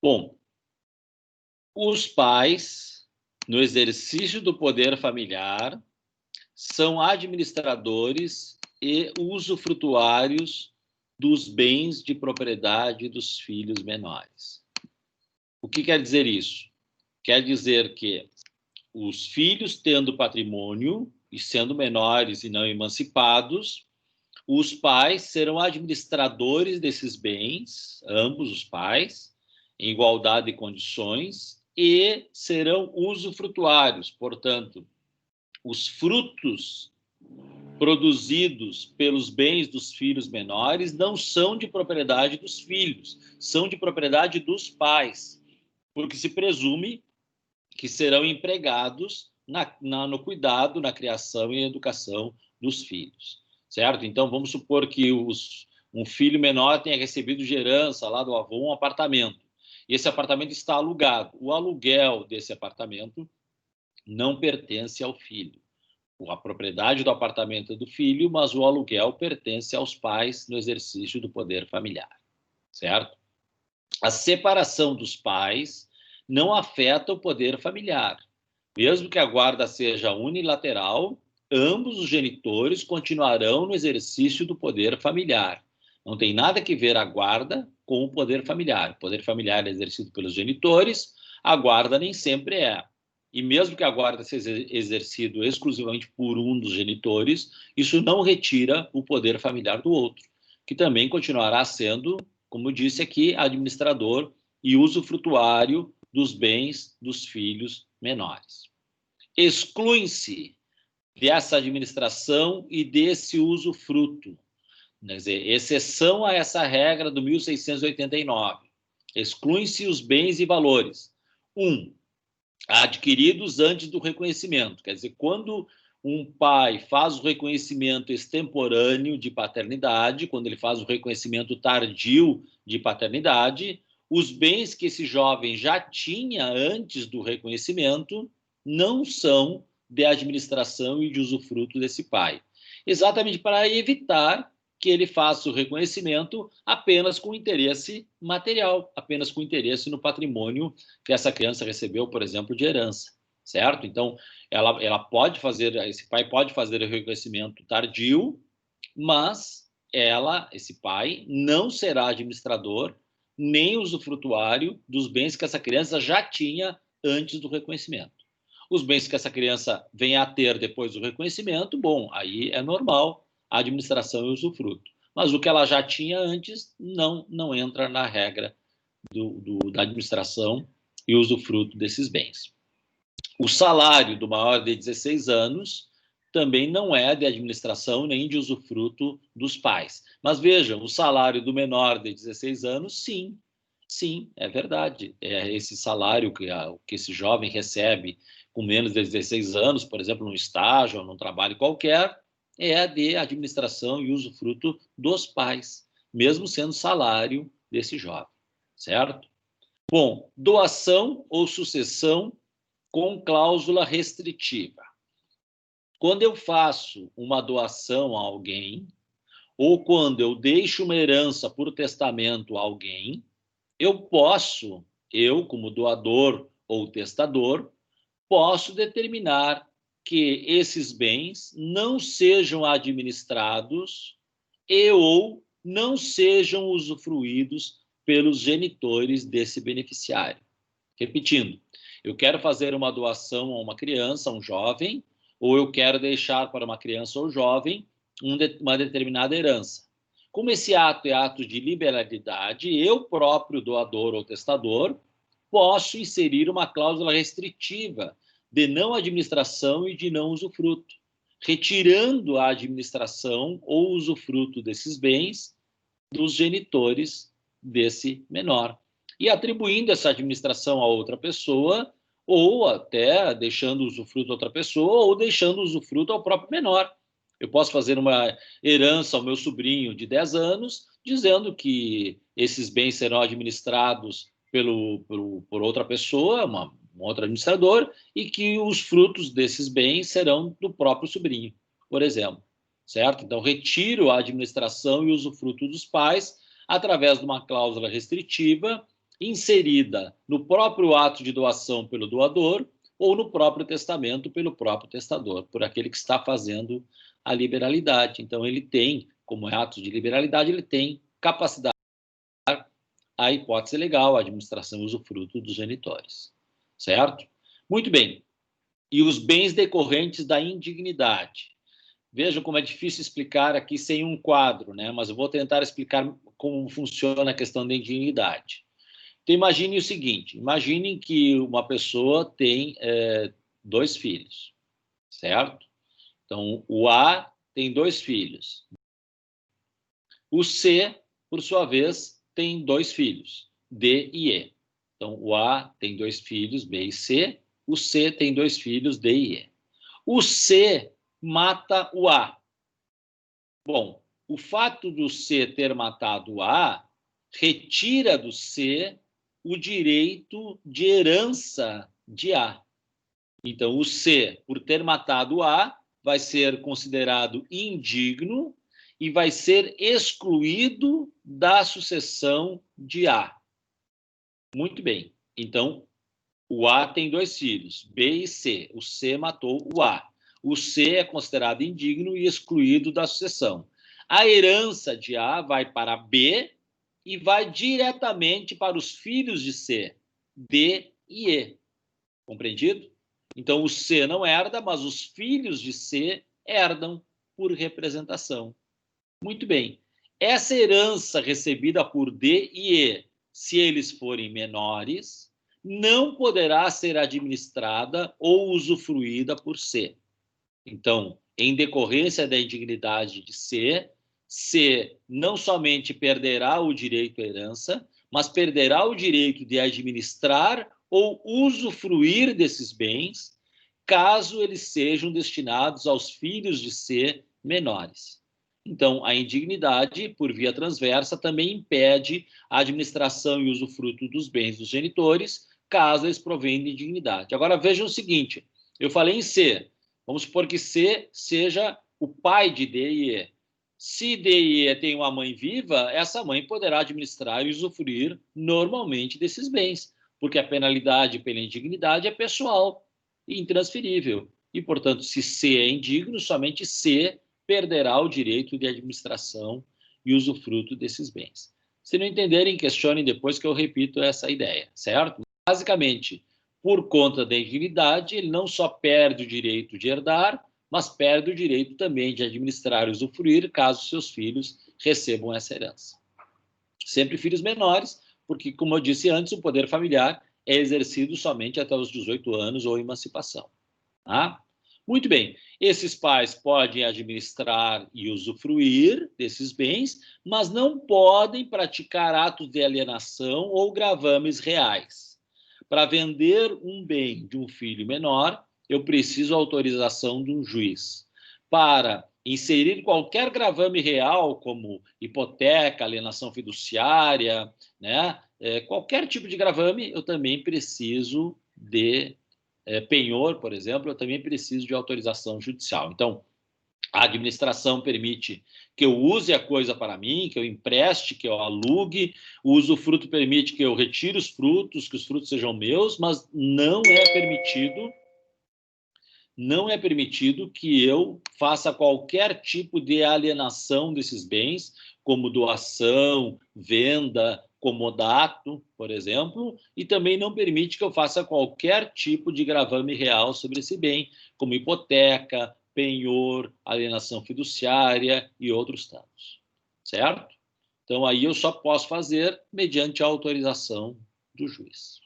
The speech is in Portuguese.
Bom, os pais, no exercício do poder familiar, são administradores e usufrutuários dos bens de propriedade dos filhos menores. O que quer dizer isso? Quer dizer que os filhos, tendo patrimônio e sendo menores e não emancipados, os pais serão administradores desses bens, ambos os pais, em igualdade de condições, e serão usufrutuários, portanto, os frutos produzidos pelos bens dos filhos menores não são de propriedade dos filhos, são de propriedade dos pais, porque se presume que serão empregados no cuidado, na criação e educação dos filhos, certo? Então, vamos supor que um filho menor tenha recebido de herança lá do avô um apartamento, e esse apartamento está alugado. O aluguel desse apartamento não pertence ao filho. A propriedade do apartamento é do filho, mas o aluguel pertence aos pais no exercício do poder familiar, certo? A separação dos pais não afeta o poder familiar. Mesmo que a guarda seja unilateral, ambos os genitores continuarão no exercício do poder familiar. Não tem nada que ver a guarda com o poder familiar. O poder familiar é exercido pelos genitores, a guarda nem sempre é. E mesmo que a guarda seja exercido exclusivamente por um dos genitores, isso não retira o poder familiar do outro, que também continuará sendo, como eu disse aqui, administrador e usufrutuário dos bens dos filhos menores. Excluem-se dessa administração e desse usufruto, quer dizer, exceção a essa regra do 1689. Excluem-se os bens e valores. Adquiridos antes do reconhecimento. Quer dizer, quando um pai faz o reconhecimento extemporâneo de paternidade, quando ele faz o reconhecimento tardio de paternidade, os bens que esse jovem já tinha antes do reconhecimento não são de administração e de usufruto desse pai. Exatamente para evitar que ele faça o reconhecimento apenas com interesse material, apenas com interesse no patrimônio que essa criança recebeu, por exemplo, de herança, certo? Então, ela pode fazer, esse pai pode fazer o reconhecimento tardio, mas esse pai, não será administrador nem usufrutuário dos bens que essa criança já tinha antes do reconhecimento. Os bens que essa criança venha a ter depois do reconhecimento, bom, aí é normal a administração e o usufruto. Mas o que ela já tinha antes não entra na regra da administração e usufruto desses bens. O salário do maior de 16 anos também não é de administração nem de usufruto dos pais. Mas vejam, o salário do menor de 16 anos, sim, é verdade. É esse salário que esse jovem recebe com menos de 16 anos, por exemplo, num estágio ou num trabalho qualquer, é de administração e usufruto dos pais, mesmo sendo salário desse jovem, certo? Bom, doação ou sucessão com cláusula restritiva. Quando eu faço uma doação a alguém, ou quando eu deixo uma herança por testamento a alguém, eu, como doador ou testador, posso determinar que esses bens não sejam administrados e ou não sejam usufruídos pelos genitores desse beneficiário. Repetindo, eu quero fazer uma doação a uma criança, a um jovem, ou eu quero deixar para uma criança ou jovem uma determinada herança. Como esse ato é ato de liberalidade, eu próprio, doador ou testador, posso inserir uma cláusula restritiva de não administração e de não usufruto, retirando a administração ou usufruto desses bens dos genitores desse menor e atribuindo essa administração a outra pessoa, ou até deixando o usufruto a outra pessoa, ou deixando o usufruto ao próprio menor. Eu posso fazer uma herança ao meu sobrinho de 10 anos, dizendo que esses bens serão administrados por outra pessoa, um outro administrador, e que os frutos desses bens serão do próprio sobrinho, por exemplo. Certo? Então, retiro a administração e o usufruto dos pais através de uma cláusula restritiva inserida no próprio ato de doação pelo doador ou no próprio testamento pelo próprio testador, por aquele que está fazendo a liberalidade. Então, ele tem, como é ato de liberalidade, ele tem capacidade de dar a hipótese legal, a administração e usufruto dos genitores. Certo? Muito bem. E os bens decorrentes da indignidade. Vejam como é difícil explicar aqui sem um quadro, né? Mas eu vou tentar explicar como funciona a questão da indignidade. Então, imagine o seguinte, imaginem que uma pessoa tem 2 filhos, certo? Então, o A tem 2 filhos. O C, por sua vez, tem 2 filhos, D e E. Então, o A tem 2 filhos, B e C. O C tem 2 filhos, D e E. O C mata o A. Bom, o fato do C ter matado o A retira do C o direito de herança de A. Então, o C, por ter matado A, vai ser considerado indigno e vai ser excluído da sucessão de A. Muito bem. Então, o A tem 2 filhos, B e C. O C matou o A. O C é considerado indigno e excluído da sucessão. A herança de A vai para B e vai diretamente para os filhos de C, D e E. Compreendido? Então, o C não herda, mas os filhos de C herdam por representação. Muito bem. Essa herança recebida por D e E, se eles forem menores, não poderá ser administrada ou usufruída por C. Então, em decorrência da indignidade de C, C não somente perderá o direito à herança, mas perderá o direito de administrar ou usufruir desses bens, caso eles sejam destinados aos filhos de C menores. Então, a indignidade, por via transversa, também impede a administração e usufruto dos bens dos genitores, caso eles provenham de indignidade. Agora, vejam o seguinte, eu falei em C, vamos supor que C seja o pai de D e E. Se D e E tem uma mãe viva, essa mãe poderá administrar e usufruir normalmente desses bens, porque a penalidade pela indignidade é pessoal e intransferível. E, portanto, se C é indigno, somente C perderá o direito de administração e usufruto desses bens. Se não entenderem, questionem depois que eu repito essa ideia, certo? Basicamente, por conta da indignidade, ele não só perde o direito de herdar, mas perde o direito também de administrar e usufruir, caso seus filhos recebam essa herança. Sempre filhos menores, porque, como eu disse antes, o poder familiar é exercido somente até os 18 anos ou emancipação. Tá? Muito bem, esses pais podem administrar e usufruir desses bens, mas não podem praticar atos de alienação ou gravames reais. Para vender um bem de um filho menor, eu preciso autorização de um juiz. Para inserir qualquer gravame real, como hipoteca, alienação fiduciária, né? Qualquer tipo de gravame, eu também preciso de penhor, por exemplo, eu também preciso de autorização judicial. Então, a administração permite que eu use a coisa para mim, que eu empreste, que eu alugue, o usufruto permite que eu retire os frutos, que os frutos sejam meus, mas não é permitido que eu faça qualquer tipo de alienação desses bens, como doação, venda, comodato, por exemplo, e também não permite que eu faça qualquer tipo de gravame real sobre esse bem, como hipoteca, penhor, alienação fiduciária e outros tantos. Certo? Então, aí eu só posso fazer mediante a autorização do juiz.